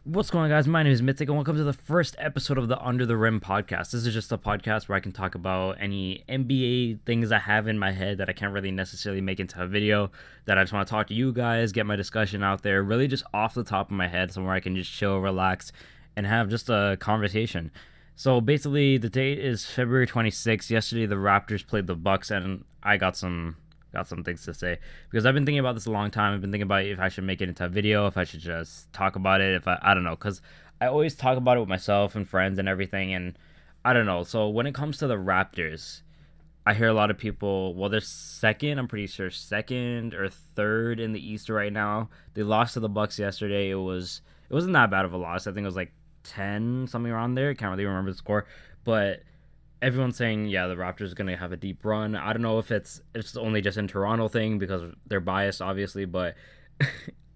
What's going on, guys? My name is Mythic, and welcome to the first episode of the Under the Rim podcast. This is just a podcast where I can talk about any NBA things I have in my head that I can't really necessarily make into a video, that I just want to talk to you guys, get my discussion out there, really just off the top of my head, somewhere I can just chill, relax, and have just a conversation. So basically, the date is February 26th. Yesterday, the Raptors played the Bucks, and I got some things to say because I've been thinking about this a long time. I've been thinking about if I should make it into a video, if I should just talk about it, if I don't know, because I always talk about it with myself and friends and everything, and I don't know. So when it comes to the Raptors, I hear a lot of people. Well, they're second. I'm pretty sure second or third in the East right now. They lost to the Bucks yesterday. It wasn't that bad of a loss. I think it was like 10 something around there. Can't really remember the score, but everyone's saying, yeah, the Raptors are gonna have a deep run. I don't know if it's only just in Toronto thing because they're biased, obviously, but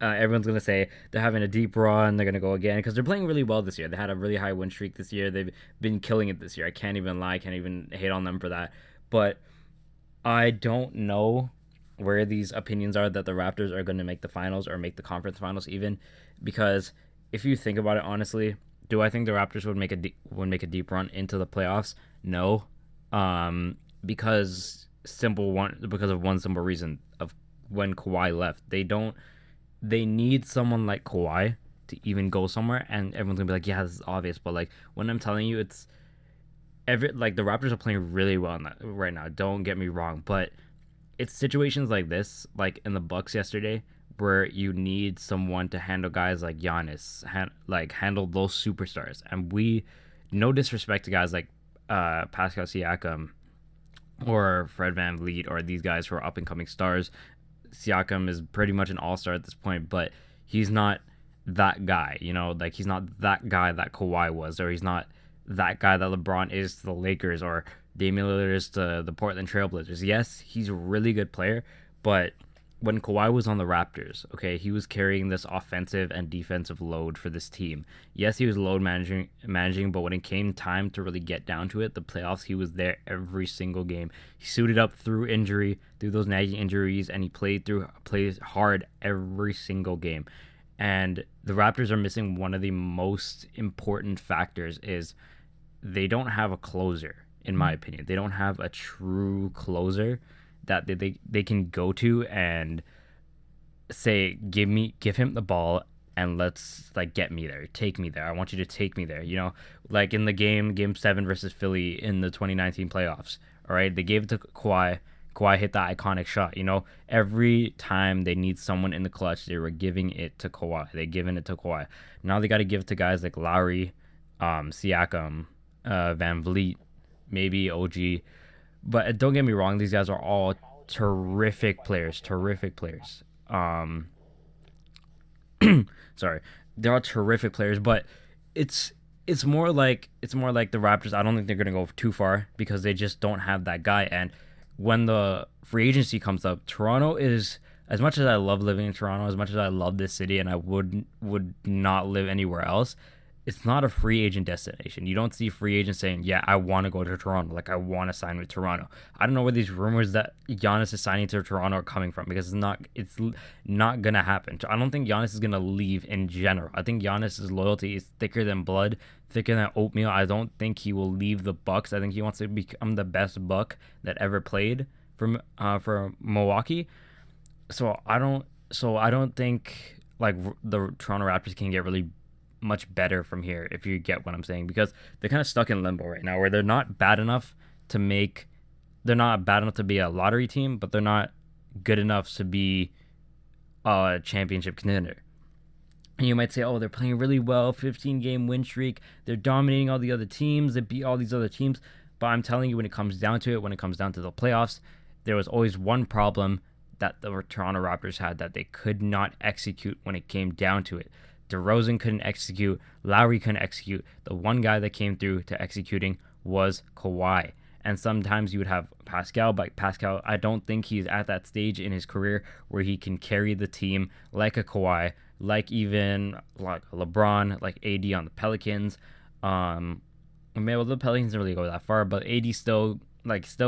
everyone's gonna say they're having a deep run. They're gonna go again because they're playing really well this year. They had a really high win streak this year. They've been killing it this year. I can't even lie. Can't even hate on them for that. But I don't know where these opinions are that the Raptors are going to make the finals or make the conference finals even, because if you think about it honestly, do I think the Raptors would make a deep run into the playoffs? No, because of one simple reason of when Kawhi left. They need someone like Kawhi to even go somewhere, and everyone's gonna be like, yeah, this is obvious, but like when I'm telling you, it's the Raptors are playing really well in that right now. Don't get me wrong, but it's situations like this, like in the Bucks yesterday, where you need someone to handle guys like Giannis, handle those superstars. And no disrespect to guys like Pascal Siakam or Fred VanVleet or these guys who are up and coming stars. Siakam is pretty much an all star at this point, but he's not that guy, like he's not that guy that Kawhi was, or he's not that guy that LeBron is to the Lakers or Damian Lillard is to the Portland Trailblazers. Yes, he's a really good player, but when Kawhi was on the Raptors, okay, he was carrying this offensive and defensive load for this team. Yes, he was load managing, but when it came time to really get down to it, the playoffs, he was there every single game. He suited up through injury, through those nagging injuries, and he played hard every single game. And the Raptors are missing one of the most important factors is they don't have a closer, in my opinion. They don't have a true closer that they can go to and say, give him the ball and let's like get me there, take me there. I want you to take me there. Like in the game 7 versus Philly in the 2019 playoffs. All right, they gave it to Kawhi. Kawhi hit that iconic shot. Every time they need someone in the clutch, they were giving it to Kawhi. They given it to Kawhi. Now they got to give it to guys like Lowry, Siakam, Van Vliet, maybe OG. But don't get me wrong, these guys are all terrific players. Terrific players. Sorry, they're all terrific players. But it's more like the Raptors. I don't think they're gonna go too far because they just don't have that guy. And when the free agency comes up, Toronto is, as much as I love living in Toronto, as much as I love this city, and I would not live anywhere else. It's not a free agent destination. You don't see free agents saying, yeah, I want to go to Toronto. Like, I want to sign with Toronto. I don't know where these rumors that Giannis is signing to Toronto are coming from, because it's not going to happen. I don't think Giannis is going to leave in general. I think Giannis's loyalty is thicker than blood, thicker than oatmeal. I don't think he will leave the Bucks. I think he wants to become the best Buck that ever played for Milwaukee. So I don't think like the Toronto Raptors can get really much better from here, if you get what I'm saying, because they're kind of stuck in limbo right now, where they're not bad enough to be a lottery team, but they're not good enough to be a championship contender. And you might say, oh, they're playing really well, 15-game win streak, they're dominating all the other teams, they beat all these other teams. But I'm telling you, when it comes down to it, when it comes down to the playoffs, there was always one problem that the Toronto Raptors had, that they could not execute when it came down to it. DeRozan couldn't execute. Lowry couldn't execute. The one guy that came through to executing was Kawhi. And sometimes you would have Pascal, but Pascal, I don't think he's at that stage in his career where he can carry the team like a Kawhi, like even like LeBron, like AD on the Pelicans. Maybe the Pelicans didn't really go that far, but AD still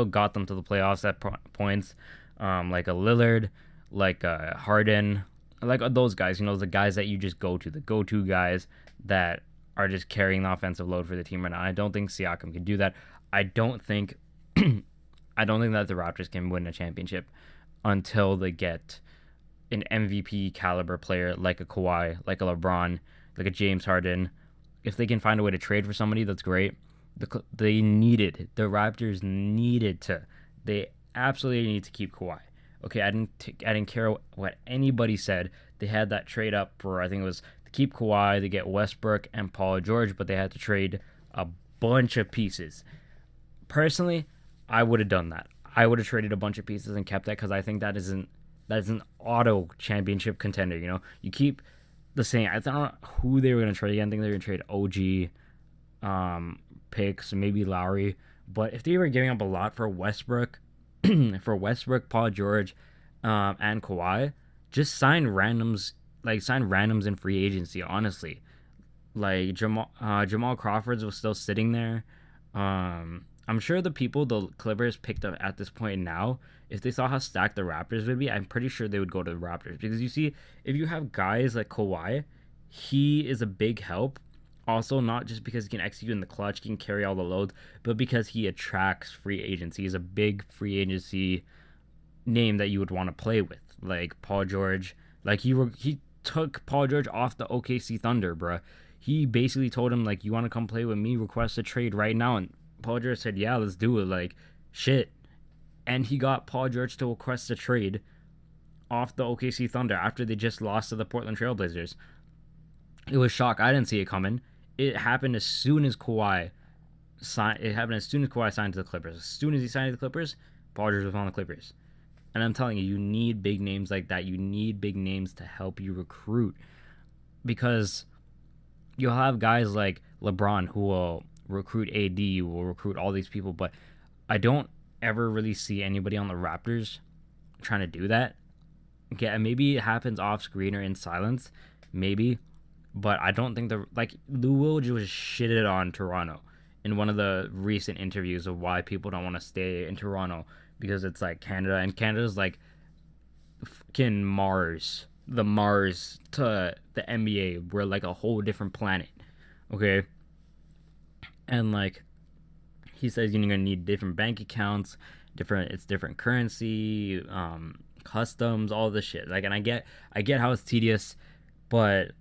got them to the playoffs at points. Like a Lillard, like a Harden, like those guys, the guys that you just go to, the go-to guys that are just carrying the offensive load for the team right now. I don't think Siakam can do that. I don't think I don't think that the Raptors can win a championship until they get an MVP caliber player like a Kawhi, like a LeBron, like a James Harden. If they can find a way to trade for somebody, that's great. The Raptors needed to. They absolutely need to keep Kawhi. Okay, I didn't care what anybody said. They had that trade up for, I think it was to keep Kawhi, to get Westbrook and Paul George, but they had to trade a bunch of pieces. Personally, I would have done that. I would have traded a bunch of pieces and kept that because I think that is an auto championship contender. You keep the same. I don't know who they were going to trade again. I think they were going to trade picks, maybe Lowry. But if they were giving up a lot for Westbrook, Paul George, and Kawhi, just sign randoms. Like sign randoms in free agency. Honestly, like Jamal Crawford was still sitting there. I'm sure the Clippers picked up at this point now, if they saw how stacked the Raptors would be, I'm pretty sure they would go to the Raptors because you see, if you have guys like Kawhi, he is a big help. Also, not just because he can execute in the clutch, he can carry all the loads, but because he attracts free agents. He's a big free agency name that you would want to play with, like Paul George. Like he took Paul George off the OKC Thunder, bruh. He basically told him like, you want to come play with me? Request a trade right now, and Paul George said, yeah, let's do it. Like, shit. And he got Paul George to request a trade off the OKC Thunder after they just lost to the Portland Trailblazers. It was shock. I didn't see it coming. It happened as soon as Kawhi signed. It happened as soon as Kawhi signed to the Clippers. As soon as he signed to the Clippers, Paul George was on the Clippers. And I'm telling you, you need big names like that. You need big names to help you recruit, because you'll have guys like LeBron who will recruit AD, will recruit all these people, but I don't ever really see anybody on the Raptors trying to do that. Okay, maybe it happens off screen or in silence, maybe, but I don't think Lou Willoughby was shitted on Toronto in one of the recent interviews of why people don't want to stay in Toronto, because it's like Canada, and Canada's like fucking Mars, the Mars to the NBA. We're like a whole different planet, okay? And like he says, you're gonna need different bank accounts, different currency, customs, all this shit. Like, and I get how it's tedious, but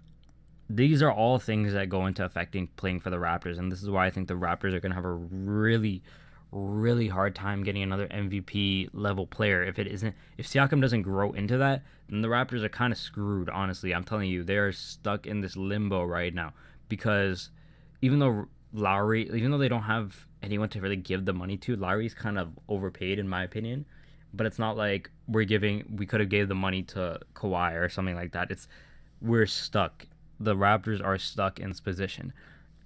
these are all things that go into affecting playing for the Raptors, and this is why I think the Raptors are gonna have a really, really hard time getting another MVP level player. If Siakam doesn't grow into that, then the Raptors are kind of screwed. Honestly, I'm telling you, they're stuck in this limbo right now, because even though they don't have anyone to really give the money to, Lowry's kind of overpaid in my opinion. But it's not like we could have gave the money to Kawhi or something like that. We're stuck. The Raptors are stuck in this position,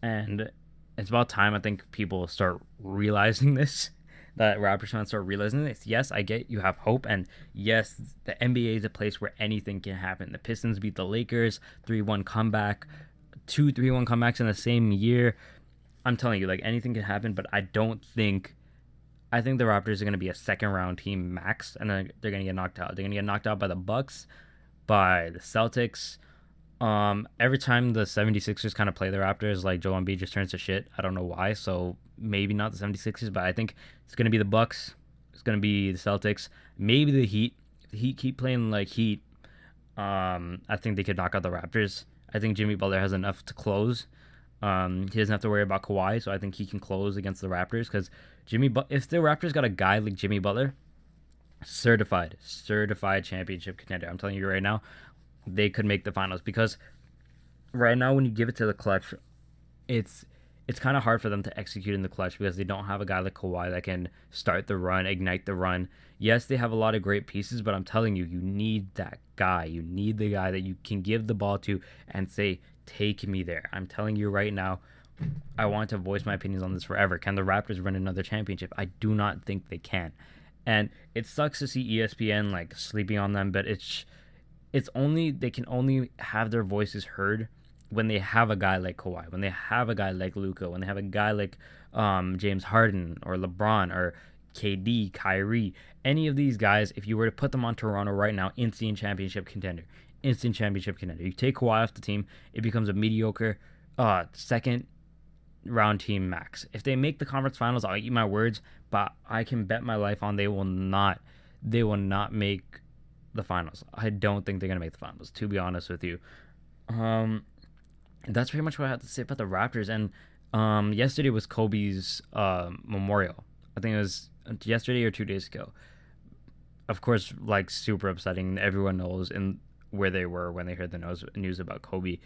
and it's about time I think people start realizing this. That Raptors fans start realizing this. Yes, I get you have hope, and yes, the NBA is a place where anything can happen. The Pistons beat the Lakers 3-1 comeback, 2-3-1 comebacks in the same year. I'm telling you, like, anything can happen, but I think the Raptors are going to be a second round team max, and then they're going to get knocked out. They're going to get knocked out by the Bucks, by the Celtics. Every time the 76ers kind of play the Raptors, like, Joel Embiid just turns to shit. I don't know why, so maybe not the 76ers, but I think it's going to be the Bucks. It's going to be the Celtics. Maybe the Heat. If the Heat keep playing like Heat, I think they could knock out the Raptors. I think Jimmy Butler has enough to close. He doesn't have to worry about Kawhi, so I think he can close against the Raptors, because if the Raptors got a guy like Jimmy Butler, certified championship contender. I'm telling you right now, they could make the finals, because right now when you give it to the clutch, it's kind of hard for them to execute in the clutch, because they don't have a guy like Kawhi that can start the run, ignite the run. Yes, they have a lot of great pieces, but I'm telling you, you need that guy. You need the guy that you can give the ball to and say, take me there. I'm telling you right now, I want to voice my opinions on this forever. Can the Raptors win another championship? I do not think they can. And it sucks to see ESPN like sleeping on them, but they can only have their voices heard when they have a guy like Kawhi, when they have a guy like Luka, when they have a guy like James Harden or LeBron or KD, Kyrie. Any of these guys, if you were to put them on Toronto right now, instant championship contender. instant championship contender. You take Kawhi off the team, it becomes a mediocre second round team max. If they make the conference finals, I'll eat my words, but I can bet my life on they will not make the finals. I don't think they're gonna make the finals, to be honest with you. That's pretty much what I have to say about the Raptors. And yesterday was Kobe's memorial. I think it was yesterday or 2 days ago. Of course, like super upsetting. Everyone knows in where they were when they heard the news about Kobe.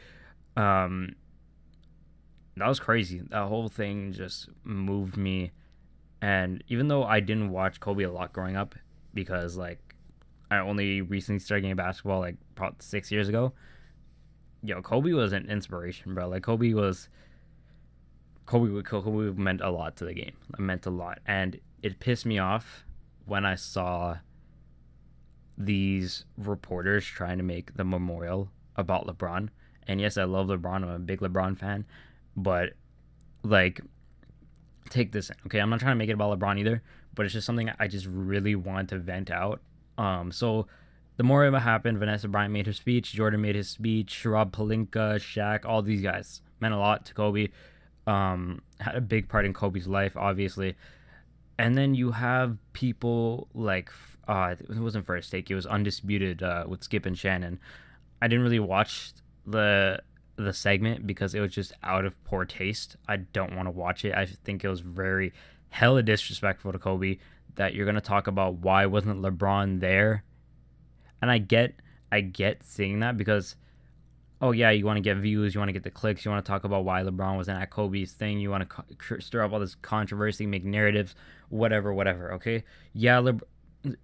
Um, that was crazy. That whole thing just moved me. And even though I didn't watch Kobe a lot growing up, because like I only recently started getting basketball like probably 6 years ago. Yo, Kobe was an inspiration, bro. Like Kobe meant a lot to the game. It meant a lot, and it pissed me off when I saw these reporters trying to make the memorial about LeBron. And yes, I love LeBron. I'm a big LeBron fan, but like, take this in. Okay, I'm not trying to make it about LeBron either, but it's just something I just really want to vent out. So the more it happened, Vanessa Bryant made her speech, Jordan made his speech, Rob Pelinka, Shaq, all these guys meant a lot to Kobe. Had a big part in Kobe's life, obviously. And then you have people like it wasn't First Take, it was Undisputed with Skip and Shannon. I didn't really watch the segment because it was just out of poor taste. I don't want to watch it. I think it was very hella disrespectful to Kobe that you're gonna talk about why wasn't LeBron there. And I get seeing that because, oh yeah, you want to get views, you want to get the clicks, you want to talk about why LeBron wasn't at Kobe's thing, you want to stir up all this controversy, make narratives, whatever. Okay, yeah,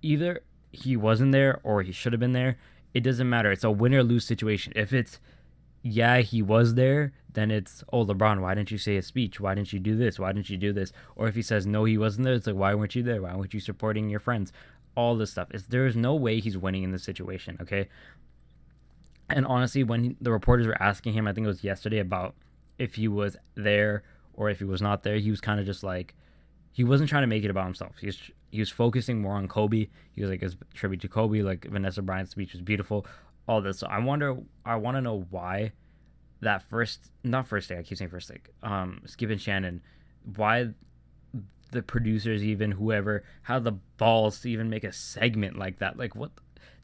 either he wasn't there or he should have been there. It doesn't matter. It's a win or lose situation. If it's yeah, he was there, then it's, oh, LeBron, why didn't you say a speech? Why didn't you do this? Why didn't you do this? Or if he says no, he wasn't there, it's like, why weren't you there? Why weren't you supporting your friends? All this stuff. There is no way he's winning in this situation, okay? And honestly, when the reporters were asking him, I think it was yesterday, about if he was there or if he was not there, he was kind of just like, he wasn't trying to make it about himself. He was focusing more on Kobe. He was like, his tribute to Kobe, like Vanessa Bryant's speech was beautiful, all this. So I want to know why that not First Take, I keep saying First Take, Skip and Shannon, why the producers, even whoever, had the balls to even make a segment like that. Like, what?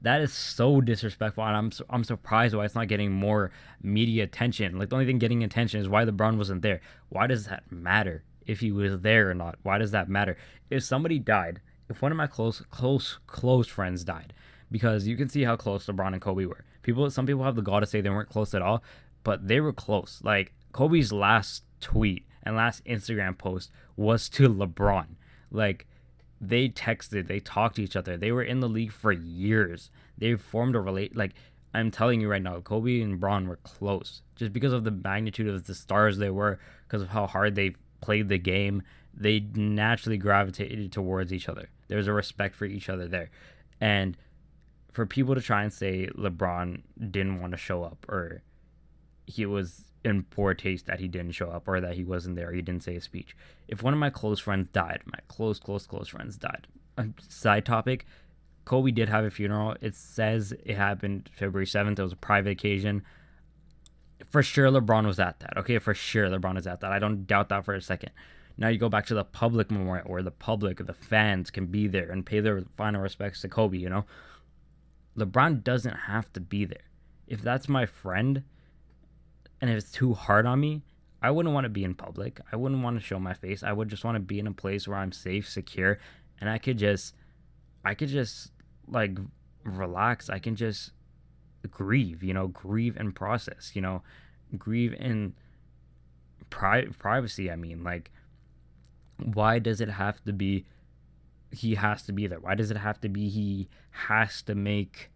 That is so disrespectful, and I'm surprised why it's not getting more media attention. Like, the only thing getting attention is why LeBron wasn't there. Why does that matter if he was there or not? Why does that matter? If somebody died, if one of my close friends died, because you can see how close LeBron and Kobe were. Some people have the gall to say they weren't close at all, but they were close. Like, Kobe's last tweet and last Instagram post was to LeBron. Like, they texted, they talked to each other. They were in the league for years. They formed a like, I'm telling you right now, Kobe and Bron were close. Just because of the magnitude of the stars they were, because of how hard they played the game, they naturally gravitated towards each other. There's a respect for each other there. And for people to try and say LeBron didn't want to show up, or he was in poor taste that he didn't show up, or that he wasn't there, or he didn't say a speech. If one of my close friends died, my close friends died. Side topic, Kobe did have a funeral. It says it happened February 7th. It was a private occasion. For sure, LeBron was at that. Okay, for sure, LeBron is at that. I don't doubt that for a second. Now you go back to the public memorial, where the public, the fans, can be there and pay their final respects to Kobe, you know? LeBron doesn't have to be there. If that's my friend, and if it's too hard on me, I wouldn't want to be in public. I wouldn't want to show my face. I would just want to be in a place where I'm safe, secure, and I could just like relax. I can just grieve, grieve and process, grieve in privacy. I mean, like, why does it have to be he has to be there? Why does it have to be he has to make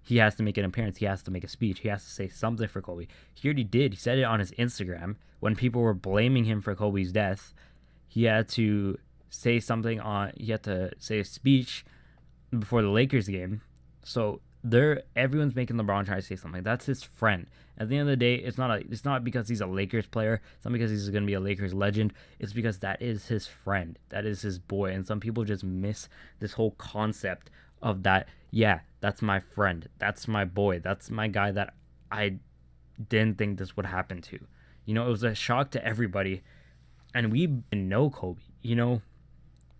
an appearance? He has to make a speech. He has to say something for Kobe. He already did. He said it on his Instagram when people were blaming him for Kobe's death. He had to say something he had to say a speech before the Lakers game. So everyone's making LeBron try to say something. That's his friend. At the end of the day, it's not because he's a Lakers player. It's not because he's going to be a Lakers legend. It's because that is his friend. That is his boy. And some people just miss this whole concept of that. Yeah, That's my friend. That's my boy. That's my guy that I didn't think this would happen to. It was a shock to everybody. And we didn't know Kobe.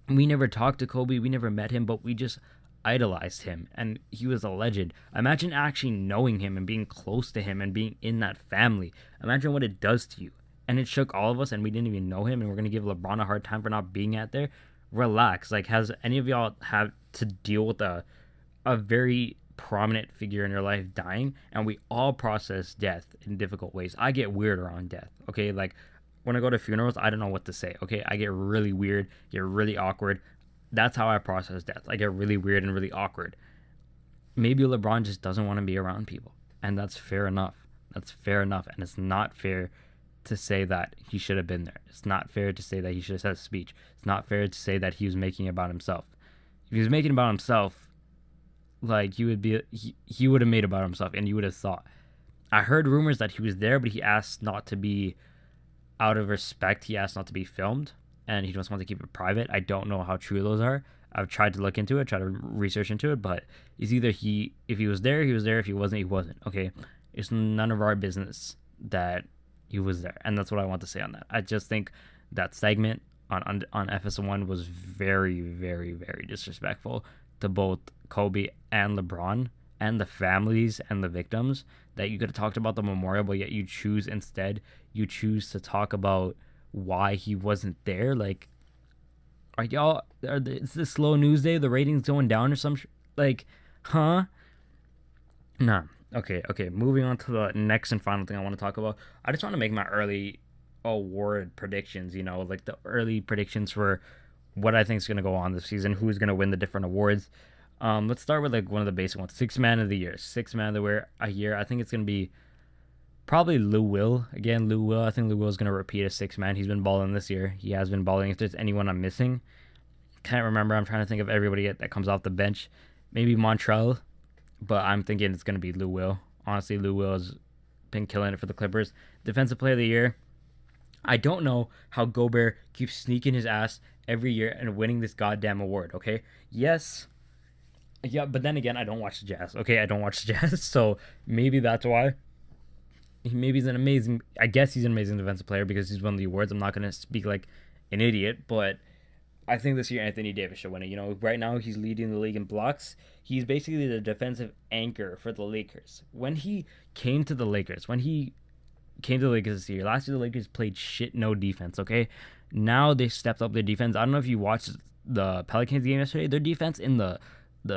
We never talked to Kobe. We never met him, but we just idolized him. And he was a legend. Imagine actually knowing him and being close to him and being in that family. Imagine what it does to you. And it shook all of us, and we didn't even know him. And we're going to give LeBron a hard time for not being out there. Relax. Like, has any of y'all had to deal with a very prominent figure in your life dying? And we all process death in difficult ways. I get weird around death. Okay, like when I go to funerals, I don't know what to say. Okay, I get really weird, get really awkward. That's how I process death. I get really weird and really awkward. Maybe LeBron just doesn't want to be around people, and that's fair enough. That's fair enough, and it's not fair to say that he should have been there. It's not fair to say that he should have said a speech. It's not fair to say that he was making it about himself. If he was making it about himself, like he would have made it about himself, and you would have thought. I heard rumors that he was there, but he asked not to be, out of respect, he asked not to be filmed, and he just wants to keep it private. I don't know how true those are. I've tried to look into it, try to research into it, but it's either if he was there, he was there. If he wasn't, he wasn't. Okay, it's none of our business that he was there, and that's what I want to say on that. I just think that segment on FS1 was very, very, very disrespectful to both Kobe and LeBron and the families and the victims. That you could have talked about the memorial, but yet you choose to talk about why he wasn't there. Like, is this slow news day? The ratings going down or some like, huh? Nah. Okay. Moving on to the next and final thing I want to talk about. I just want to make my early award predictions. Like the early predictions for what I think is going to go on this season, who's going to win the different awards. Let's start with like one of the basic ones. Sixth man of the year. I think it's going to be probably Lou Will. Again, Lou Will. I think Lou Will is going to repeat as sixth man. He's been balling this year. He has been balling. If there's anyone I'm missing, can't remember. I'm trying to think of everybody that comes off the bench. Maybe Montrell, but I'm thinking it's going to be Lou Will. Honestly, Lou Will has been killing it for the Clippers. Defensive player of the year. I don't know how Gobert keeps sneaking his ass every year and winning this goddamn award, okay? Yes. Yeah, but then again, I don't watch the Jazz, okay? I don't watch the Jazz, so maybe that's why. Maybe he's I guess he's an amazing defensive player because he's won the awards. I'm not going to speak like an idiot, but I think this year Anthony Davis should win it. Right now he's leading the league in blocks. He's basically the defensive anchor for the Lakers. When he came to the Lakers this year, last year the Lakers played shit no defense, okay? Now they stepped up their defense. I don't know if you watched the Pelicans game yesterday. Their defense in the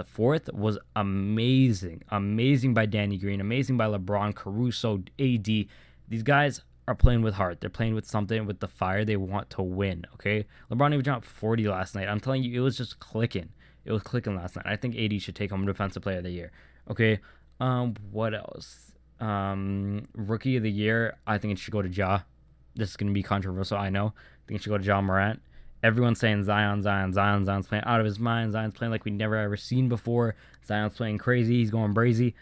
fourth was amazing. Amazing by Danny Green. Amazing by LeBron, Caruso, AD. These guys are playing with heart. They're playing with something, with the fire. They want to win, okay? LeBron even dropped 40 last night. I'm telling you, it was just clicking. It was clicking last night. I think AD should take home Defensive Player of the Year, okay? What else? Rookie of the Year, I think it should go to Ja. This is going to be controversial, I know. I think it should go to Ja Morant. Everyone's saying Zion. Zion's playing out of his mind. Zion's playing like we never ever seen before. Zion's playing crazy. He's going brazy.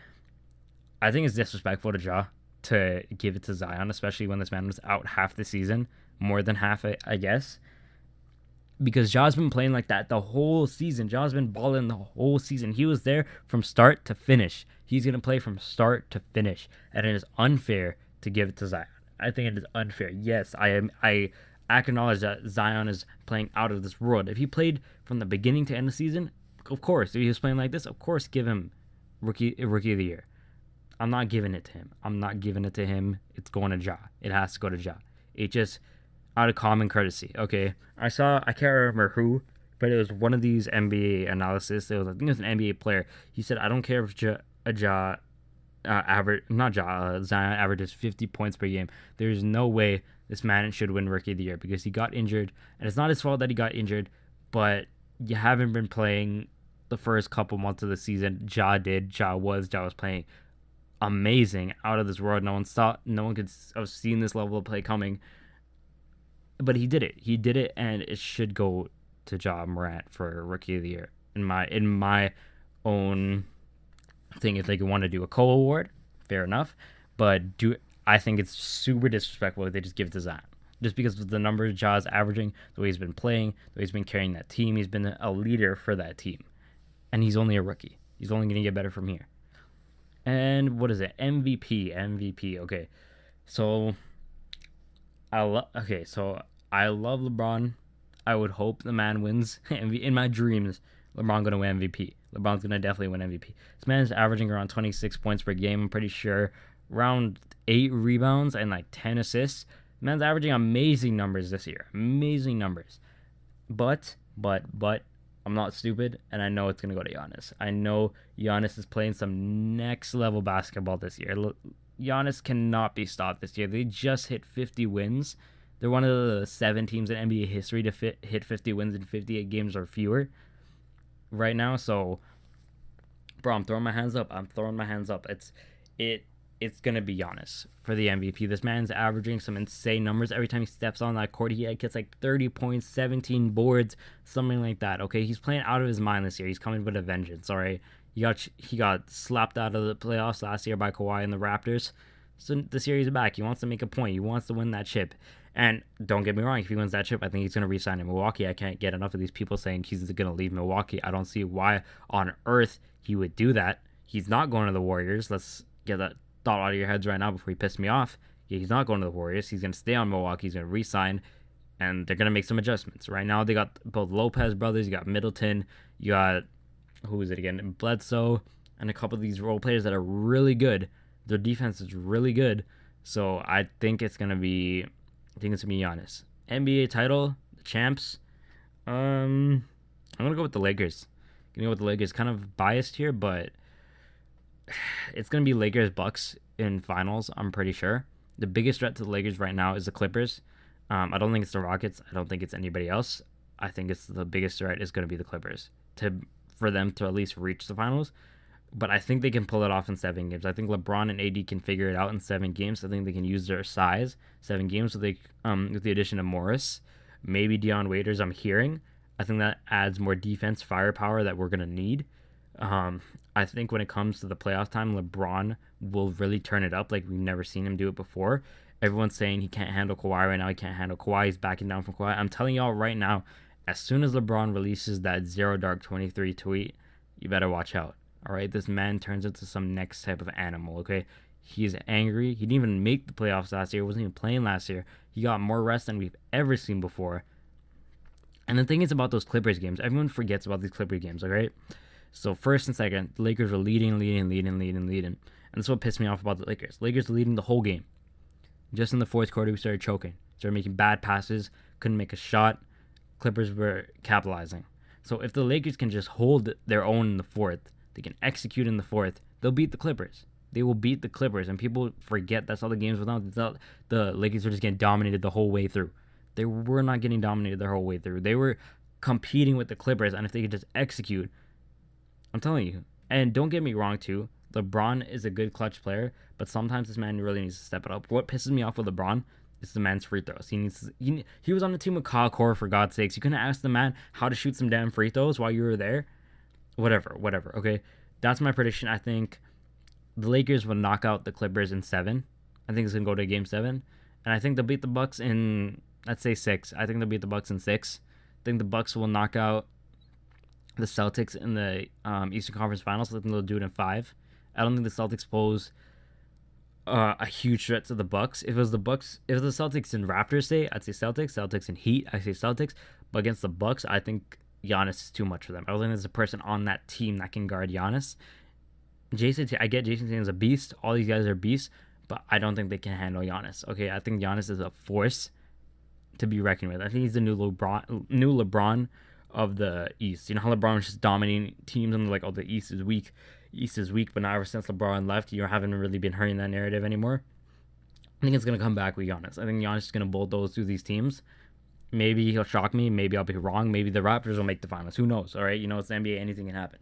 I think it's disrespectful to Ja to give it to Zion, especially when this man was out half the season, more than half, I guess. Because Ja's been playing like that the whole season. Ja's been balling the whole season. He was there from start to finish. He's going to play from start to finish. And it is unfair to give it to Zion. I think it is unfair. Yes, I acknowledge that Zion is playing out of this world. If he played from the beginning to end of the season, of course. If he was playing like this, of course, give him rookie of the year. I'm not giving it to him. It's going to Ja. It has to go to Ja. It just out of common courtesy. Okay. I can't remember who, but it was one of these NBA analysis. I think it was an NBA player. He said, I don't care if Zion averages 50 points per game. There's no way this man should win Rookie of the Year because he got injured. And it's not his fault that he got injured, but you haven't been playing the first couple months of the season. Ja was playing amazing, out of this world. No one could have seen this level of play coming. But he did it, and it should go to Ja Morant for Rookie of the Year. In my own thing, if they want to do a co-award, fair enough. But I think it's super disrespectful if they just give it to Zion. Just because of the numbers Ja's averaging, the way he's been playing, the way he's been carrying that team. He's been a leader for that team. And he's only a rookie. He's only going to get better from here. And what is it? MVP. Okay. So I love LeBron. I would hope the man wins. In my dreams, LeBron gonna win MVP. LeBron's gonna definitely win MVP. This man is averaging around 26 points per game. I'm pretty sure around 8 rebounds and like 10 assists. The man's averaging amazing numbers this year. Amazing numbers. But I'm not stupid, and I know it's gonna go to Giannis. I know Giannis is playing some next level basketball this year. Giannis cannot be stopped this year. They just hit 50 wins. They're one of the 7 teams in NBA history to hit 50 wins in 58 games or fewer right now. So, bro, I'm throwing my hands up. It's gonna be Giannis for the MVP. This man's averaging some insane numbers every time he steps on that court. He gets like 30 points, 17 boards, something like that. Okay, he's playing out of his mind this year. He's coming with a vengeance. All right, he got slapped out of the playoffs last year by Kawhi and the Raptors. So this year he's back. He wants to make a point. He wants to win that chip. And don't get me wrong, if he wins that chip, I think he's going to re-sign in Milwaukee. I can't get enough of these people saying he's going to leave Milwaukee. I don't see why on earth he would do that. He's not going to the Warriors. Let's get that thought out of your heads right now before he pisses me off. Yeah, he's not going to the Warriors. He's going to stay on Milwaukee. He's going to re-sign, and they're going to make some adjustments. Right now, they got both Lopez brothers. You got Middleton. You got, who is it again? Bledsoe, and a couple of these role players that are really good. Their defense is really good. So I think it's going to be Giannis. NBA title, the champs. I'm gonna go with the Lakers. Kind of biased here, but it's gonna be Lakers Bucks in finals. I'm pretty sure. The biggest threat to the Lakers right now is the Clippers. I don't think it's the Rockets. I don't think it's anybody else. I think it's the biggest threat is gonna be the Clippers for them to at least reach the finals. But I think they can pull it off in 7 games. I think LeBron and AD can figure it out in 7 games. I think they can use their size 7 games with the addition of Morris, maybe Dion Waiters. I'm hearing. I think that adds more defense firepower that we're gonna need. I think when it comes to the playoff time, LeBron will really turn it up like we've never seen him do it before. Everyone's saying he can't handle Kawhi right now. He can't handle Kawhi. He's backing down from Kawhi. I'm telling y'all right now, as soon as LeBron releases that Zero Dark 23 tweet, you better watch out. All right, this man turns into some next type of animal, okay? He's angry. He didn't even make the playoffs last year. He wasn't even playing last year. He got more rest than we've ever seen before. And the thing is about those Clippers games, everyone forgets about these Clippers games, all right? So first and second, the Lakers were leading. And that's what pissed me off about the Lakers. Lakers leading the whole game. Just in the fourth quarter, we started choking. Started making bad passes. Couldn't make a shot. Clippers were capitalizing. So if the Lakers can just hold their own in the fourth, they can execute in the fourth, they'll beat the Clippers. They will beat the Clippers. And people forget that's all the games without. The Lakers were just getting dominated the whole way through. They were not getting dominated the whole way through. They were competing with the Clippers. And if they could just execute, I'm telling you. And don't get me wrong, too. LeBron is a good clutch player, but sometimes this man really needs to step it up. What pisses me off with LeBron is the man's free throws. He was on the team with Kyle Korver, for God's sakes. You couldn't ask the man how to shoot some damn free throws while you were there. Whatever, okay? That's my prediction. I think the Lakers will knock out the Clippers in 7. I think it's going to go to game 7. And I think they'll beat the Bucks in, let's say, 6. I think they'll beat the Bucks in 6. I think the Bucks will knock out the Celtics in the Eastern Conference Finals. I think they'll do it in 5. I don't think the Celtics pose a huge threat to the Bucks. If the Celtics and Raptors say, I'd say Celtics. Celtics and Heat, I say Celtics. But against the Bucks, I think Giannis is too much for them. I don't think there's a person on that team that can guard Giannis. I get Jason Tatum's a beast. All these guys are beasts, but I don't think they can handle Giannis. Okay, I think Giannis is a force to be reckoned with. I think he's the new LeBron of the East. You know how LeBron was just dominating teams and like, oh, the East is weak. But now ever since LeBron left, you haven't really been hearing that narrative anymore. I think it's going to come back with Giannis. I think Giannis is going to bulldoze through these teams. Maybe he'll shock me. Maybe I'll be wrong. Maybe the Raptors will make the finals. Who knows? All right, you know, it's the NBA. Anything can happen.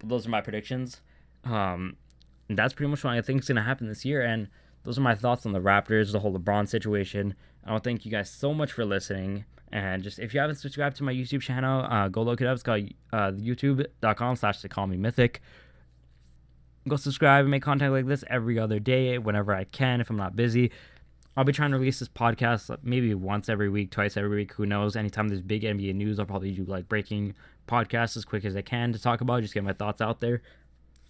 But those are my predictions. That's pretty much what I think is going to happen this year. And those are my thoughts on the Raptors, the whole LeBron situation. I want to thank you guys so much for listening. And just if you haven't subscribed to my YouTube channel, go look it up. It's called youtube.com/theycallmemythic. Go subscribe and make content like this every other day, whenever I can, if I'm not busy. I'll be trying to release this podcast maybe once every week, twice every week, who knows. Anytime there's big NBA news, I'll probably do like breaking podcasts as quick as I can to talk about, just get my thoughts out there.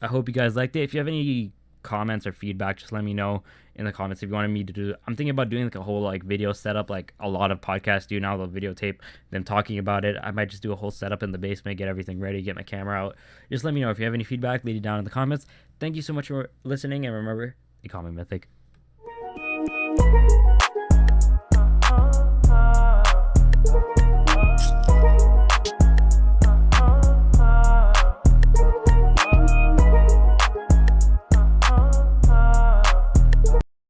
I hope you guys liked it. If you have any comments or feedback, just let me know in the comments if you wanted me to do. I'm thinking about doing like a whole like video setup, like a lot of podcasts do now. They'll videotape them talking about it. I might just do a whole setup in the basement, get everything ready, get my camera out. Just let me know if you have any feedback. Leave it down in the comments. Thank you so much for listening, and remember, the common mythic.